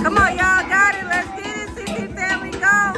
Come on, y'all got it. Let's get it. CP family, go.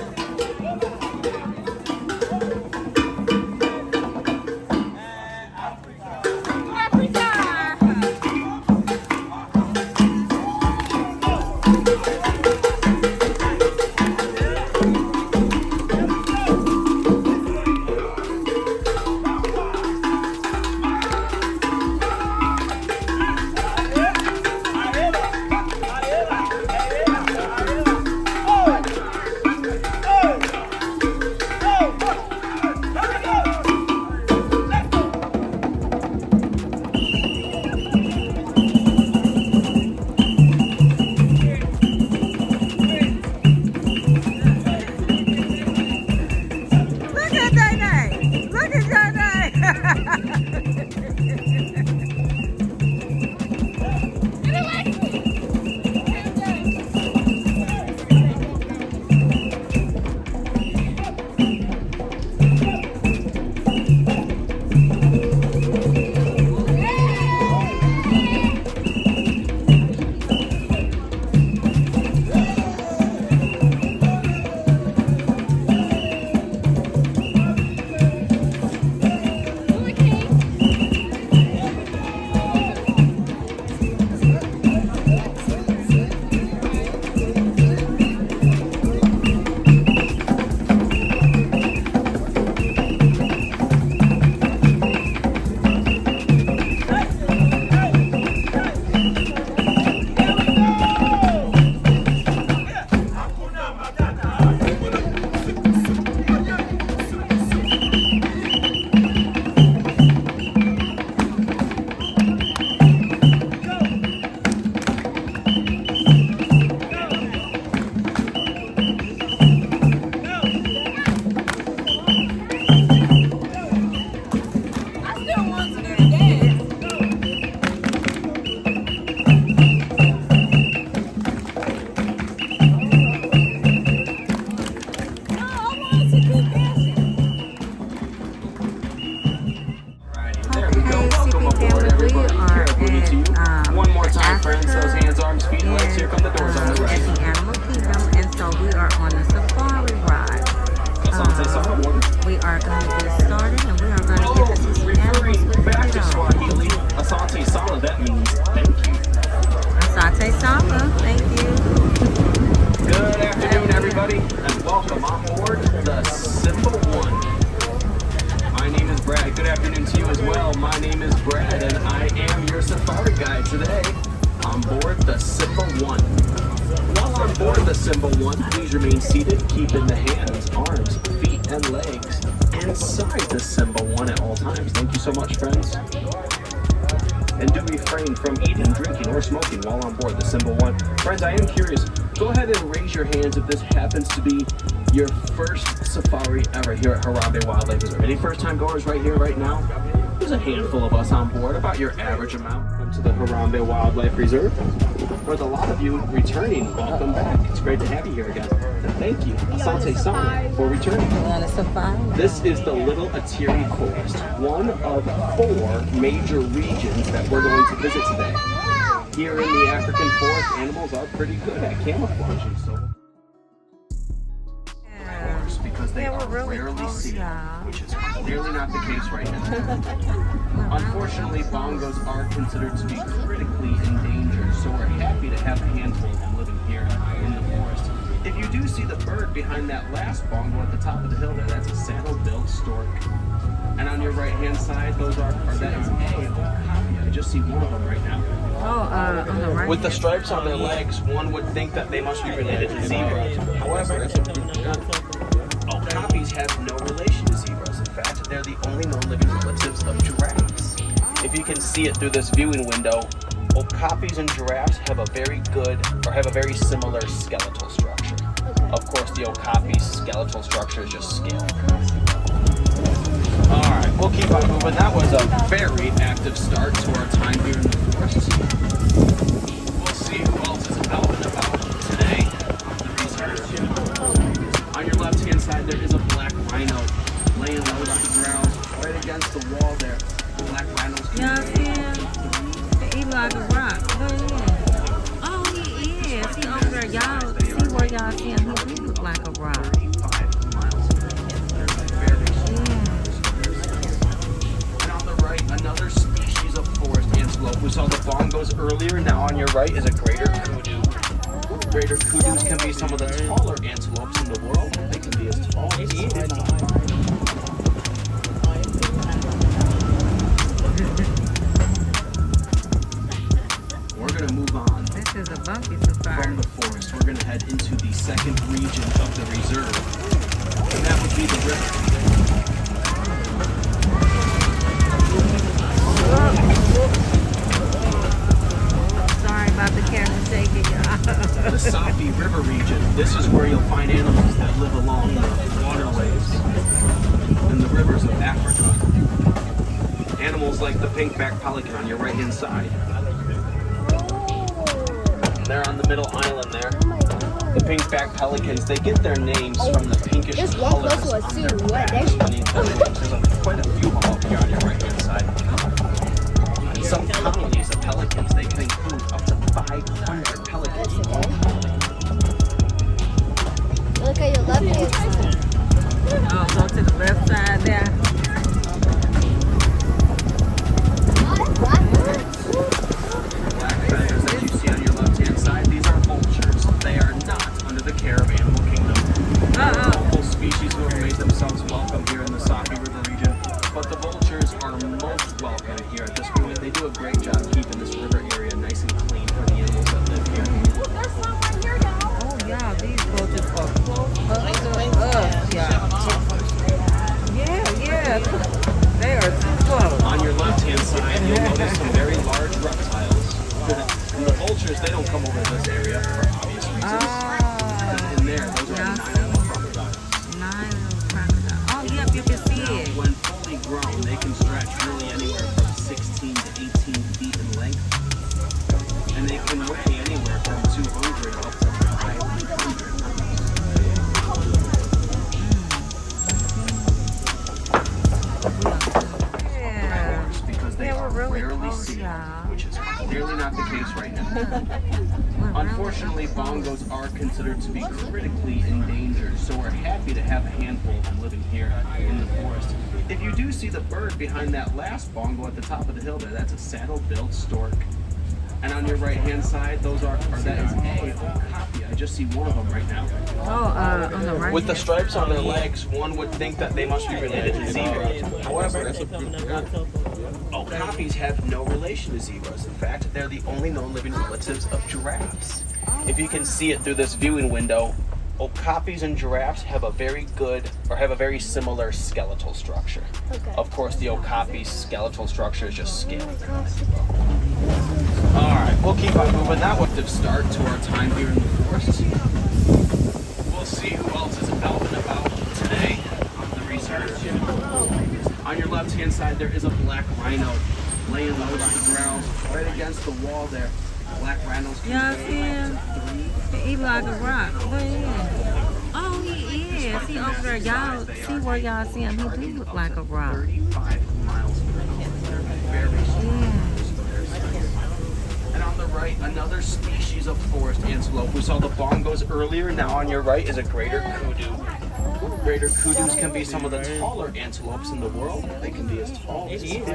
Look at Day. Look at Day. One more time, friends. Those hands, arms, feet, and legs. Here come the doors on the right. At the Animal Kingdom, and so we are on the safari ride. We are going to get started, and we are going to get to see some animals with Back to freedom. Swahili. Asante Sala, that means thank you. Asante Sama, thank you. Good afternoon, everybody, and welcome on board the Simba One. My name is Brad. Good afternoon to you as well. My name is Brad, and I am your safari guide today on board the Simba One. While on board the Simba One, please remain seated, keeping the hands, arms, feet, and legs inside the Simba One at all times. Thank you so much, friends. And do refrain from eating, drinking, or smoking while on board the Simba One. Friends, I am curious. Go ahead and raise your hands if this happens to be your first safari ever here at Harambe Wildlife Reserve. Any first-time goers right here, right now? There's a handful of us on board, about your average amount. Welcome to the Harambe Wildlife Reserve. With a lot of you returning, welcome back. It's great to have you here again. And thank you, Asante Sama, for returning. On a safari. This is the Little Atiri Forest, one of 4 major regions that we're going to visit today. Here in the African forest, animals are pretty good at camouflaging, so because they are rarely seen, which is clearly not the case right now. Unfortunately, bongos are considered to be critically endangered, so we're happy to have a handful of them living here in the forest. If you do see the bird behind that last bongo at the top of the hill there, that's a saddle-billed stork. And on your right-hand side, that is a okapi. I just see one of them right now. On the right. With the stripes on their legs, one would think that they must be related to zebras. However, okapis have no relation to zebras. In fact, they're the only known living relatives of giraffes. If you can see it through this viewing window, okapis and giraffes have a very similar skeletal structure. Of course, the okapi's skeletal structure is just scale. Alright, we'll keep on moving. That was a very active start to our time here in the forest. We'll see who else is out and about today on the research. On your left-hand side, there is a black rhino laying low on the ground, right against the wall there. Black rhinos. Y'all see him? He like a rock. Look at him. Oh, he is. see over there, y'all see where y'all see him? He do look like a rock. 35 miles. Very And on the right, another species of forest antelope. We saw the bongos earlier. Now on your right is a greater kudu. Greater kudus can be some of the taller antelopes in the world. They can be as tall as 5. We're gonna move on. This is a bumpy safari. From the forest, we're gonna head into the second region of the reserve, and that would be the river. Sorry about the camera shaking, y'all. The Safi River region. This is where you'll find animals that live along the waterways and the rivers of Africa. Animals like the pink-backed pelican on your right-hand side. They're on the middle island there. The pink-backed pelicans, they get their names from the pinkish colors on their backs beneath their wings. There's quite a few of them up here on your right-hand side. And some colonies of pelicans, they can include up to 500 pelicans in one colony. Look at your left hand side. Oh, go to the left side there. Black feathers that you see on your left-hand side, these are vultures. They are not under the care of Animal Kingdom. Local species who have made themselves welcome here in the Safi River region, but the vultures are most welcome here at this point. They do a great job keeping this river area nice and clean for the animals that live here. Oh, yeah, these vultures are close up to us, y'all. Yeah. They are too close. On your left-hand side, you'll notice some very large reptiles. And the vultures, they don't come over this area for obvious reasons. In there, those are Nile crocodiles. Nile crocodile. Oh, yep, you can see it. When fully grown, they can stretch really anywhere from 16 to 18 feet in length. And they can weigh anywhere from 200 up to 500 pounds. Yeah. Because they are we're really rarely close, seen, y'all. which is clearly not the case right now. Unfortunately, bongos are considered to be critically endangered, so we're happy to have a handful of them living here in the forest. If you do see the bird behind that last bongo at the top of the hill there, that's a saddle-billed stork. And on your right-hand side, that is a okapi. I just see one of them right now. Oh, on the right. With the stripes on their legs, one would think that they must be related to zebras. However, okapis have no relation to zebras. In fact, they're the only known living relatives of giraffes. If you can see it through this viewing window, okapis and giraffes have a very similar skeletal structure. Okay. Of course, the okapi's skeletal structure is just skin. Alright, we'll keep on moving. That was the start to our time here in the forest. We'll see who else is out and about today on the reserve. On your left-hand side, there is a black rhino laying low on the ground, right against the wall there. Black rhinos Y'all can see weigh him? up to 3. He like a rock. Where he is? Oh, he is. See over there, y'all see where y'all see him? He do look like a rock. 35 miles per hour. They're very strong. Yeah. And on the right, another species of forest antelope. We saw the bongos earlier. Now on your right is a greater kudu. Greater kudus can be some of the taller antelopes in the world. They can be as tall as 5.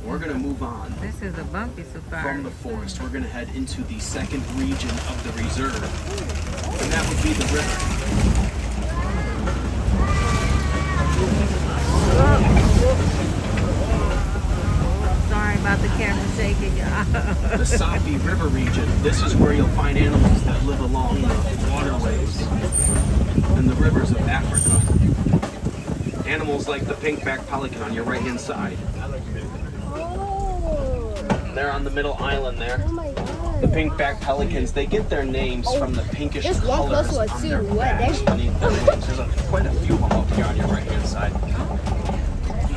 We're going to move on. This is a bumpy safari. From the forest, we're going to head into the second region of the reserve, and that would be the river. Sorry about the camera shaking, y'all. The Safi River region. This is where you'll find animals that live along the waterways and the rivers of Africa. Animals like the pink-backed pelican on your right-hand side. They're on the middle island there. Oh my god. The pink-backed pelicans, they get their names from the pinkish There's one colors close one on too. their What? backs beneath their wings. There's quite a few of them up here on your right-hand side.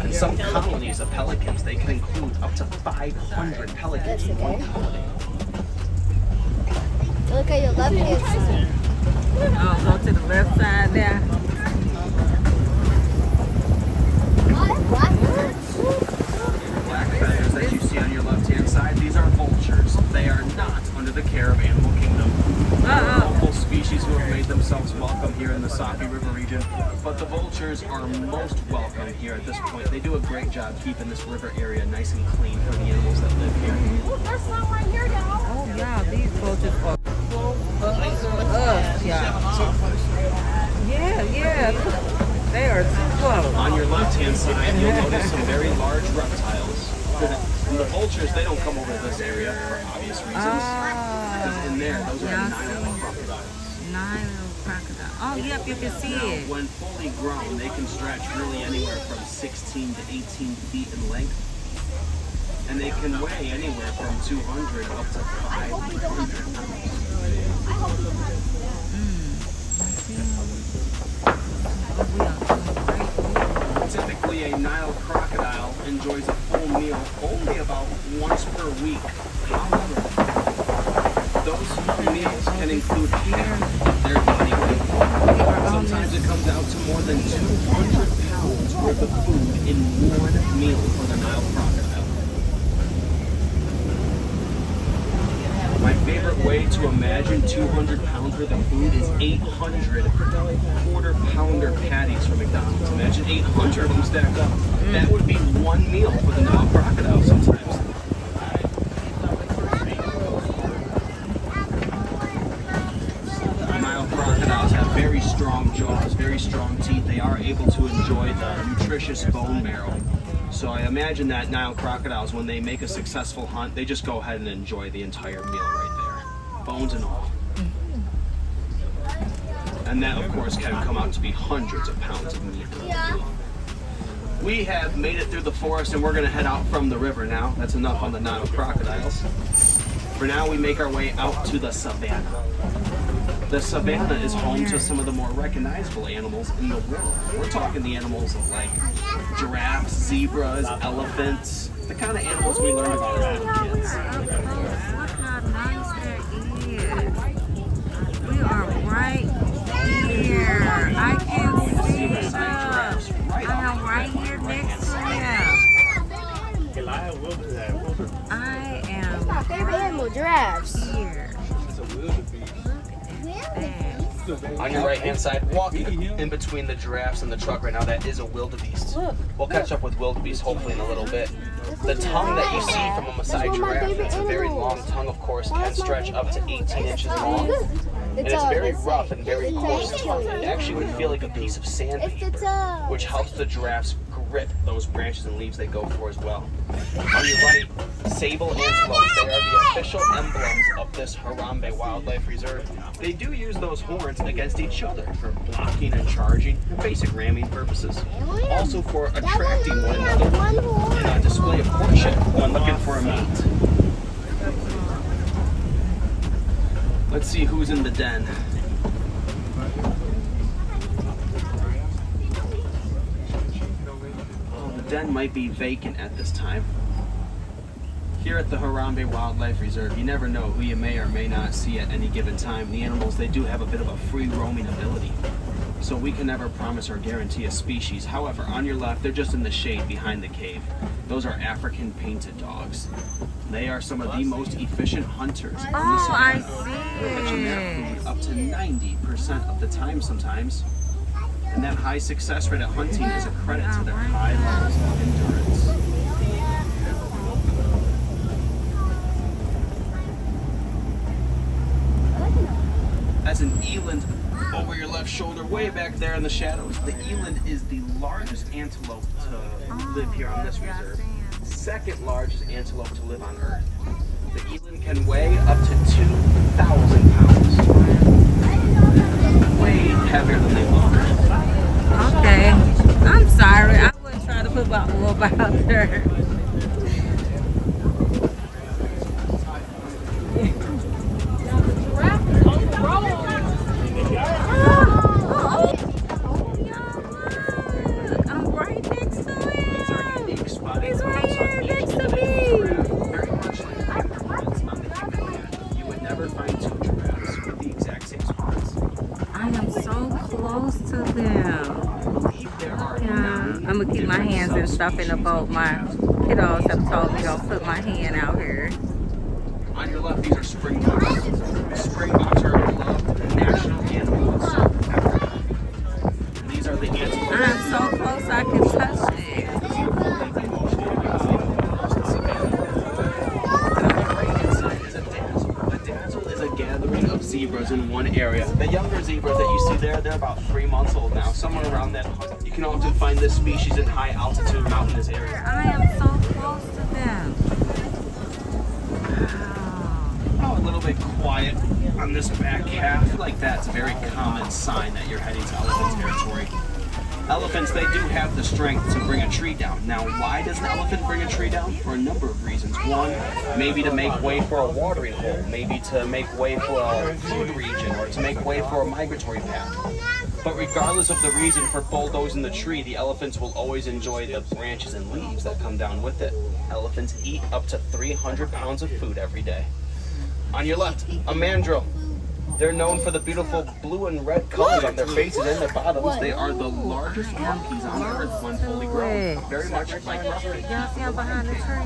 And some colonies of pelicans, they can include up to 500 pelicans in one colony. Look at your left hand side. Oh, go to the left side there. the care of Animal Kingdom. There are Uh-uh. local species who have made themselves welcome here in the Sabi River region, but the vultures are most welcome here at this point. They do a great job keeping this river area nice and clean for the animals that live here. Oh yeah, these vultures are close up to us, yeah. Yeah. They are too close. On your left-hand side, you'll notice some very large reptiles. The vultures, they don't come over to this area for obvious reasons. Because in there, those are Yeah, Nile crocodiles. Nile crocodile. Oh, yep, you can see Now, it. when fully grown, they can stretch really anywhere from 16 to 18 feet in length. And they can weigh anywhere from 200 up to 500 pounds. Typically, a Nile crocodile enjoys a full meal only about once per week. However, those meals can include half of their body weight. Sometimes it comes out to more than 200 pounds worth of food in one meal for the Nile crocodile. My favorite way to imagine 200 pounds worth of food is 800 quarter-pounder patties from McDonald's. Imagine 800 of them stacked up. That would be one meal for the Nile crocodile sometimes. Nile crocodiles have very strong jaws, very strong teeth. They are able to enjoy the nutritious bone marrow. So I imagine that Nile crocodiles, when they make a successful hunt, they just go ahead and enjoy the entire meal right there, bones and all. And that, of course, can come out to be hundreds of pounds of meat. We have made it through the forest, and we're going to head out from the river now. That's enough on the Nile crocodiles. For now, we make our way out to the savannah. The savannah is home to some of the more recognizable animals in the world. We're talking the animals of like giraffes, zebras, elephants, the kind of animals we learned about as little kids. Look how nice that is. We are right here. I can see them. I am right here next to them. I am My favorite animal, giraffes. here. On your right-hand side, walking in between the giraffes and the truck right now, that is a wildebeest. We'll catch up with wildebeest hopefully in a little bit. The tongue that you see from a Maasai giraffe, it's a very long tongue, of course, can stretch up to 18 inches long. And it's very rough and very coarse tongue. It actually would feel like a piece of sandpaper, which helps the giraffes grip those branches and leaves they go for as well. On your right, sable antelopes. They are the official emblems of this Harambe Wildlife Reserve. They do use those horns against each other for blocking and charging, for basic ramming purposes. Also for attracting one another in a display of courtship when looking for a mate. Let's see who's in the den. Oh, the den might be vacant at this time. Here at the Harambe Wildlife Reserve, you never know who you may or may not see at any given time. The animals, they do have a bit of a free roaming ability. So we can never promise or guarantee a species. However, on your left, they're just in the shade behind the cave. Those are African painted dogs. They are some of the most efficient hunters in the Oh, I savannah, catching their see. food up to 90% of the time sometimes. And that high success rate at hunting is a credit to their high levels of endurance. That's an eland over your left shoulder, way back there in the shadows. The eland is the largest antelope to live here on this reserve. Second largest antelope to live on Earth. The eland can weigh up to 2,000 pounds. Way heavier than they look. Okay. I'm sorry. I wouldn't try to put my wolf out there. I'm right next to These are him. unique spotted He's right spots on here each next to individual me. giraffe. Very much like fingerprints on the human hand. You would never find two giraffes with the exact same spots. I am so close to them. I believe there are Yeah, 9 I'm gonna keep my different hands and stuff in the subspecies boat. of My giraffes. kiddos have told me don't put my hand out here. On your left, these are springboks. is a gathering of zebras in one area. The younger zebras that you see there, they're about 3 months old now, somewhere around that. You can often find this species in high altitude mountainous areas. I am so close to them. Wow. Oh, a little bit quiet on this back half. I feel like that's a very common sign that you're heading to elephant territory. Elephants, they do have the strength to bring a tree down. Now, why does an elephant bring a tree down? For a number of reasons. One, maybe to make way for a watering hole, maybe to make way for a food region, or to make way for a migratory path. But regardless of the reason for bulldozing the tree, the elephants will always enjoy the branches and leaves that come down with it. Elephants eat up to 300 pounds of food every day. On your left, a mandrill. They're known for the beautiful blue and red colors on their faces and their bottoms. They are the largest monkeys on earth when fully grown. Very much like ruffins. Y'all see them behind the tree?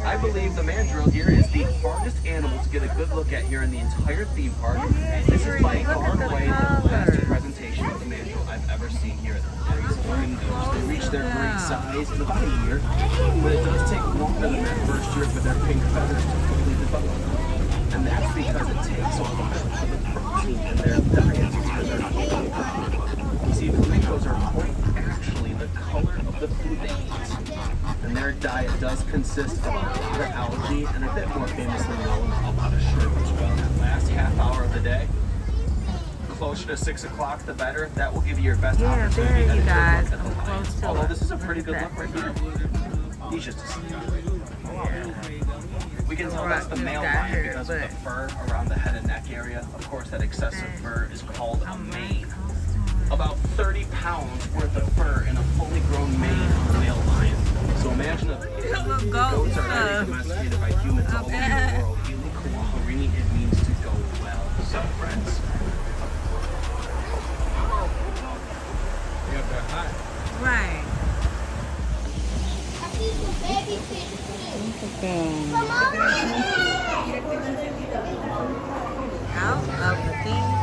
I believe the mandrill here is the hardest animal to get a good look at here in the entire theme park. This is by far and away the best presentation of the mandrill I've ever seen here at the Parks. They reach their great size in about a year, but it does take longer than that first year for their pink feathers to fully develop. And that's because it takes a while for the protein in their diet to turn their whole body. You see, flamingos are quite actually the color of the food they eat. And their diet does consist of a lot of algae and a bit more famously known, a lot of shrimp as well. That last half hour of the day, closer to 6 o'clock the better. That will give you your best opportunity there you to guys. look at the I'm lions. close to Although it. this is a pretty good look right here. He's just asleep. We can tell that's the male lion because of the fur around the head and neck area. Of course, that excessive fur is called a mane. About 30 pounds worth of fur in a fully grown mane of a male lion. So imagine if goats are very domesticated by humans all over the world. Ili it means to go well. So, friends. Right. Out of the theme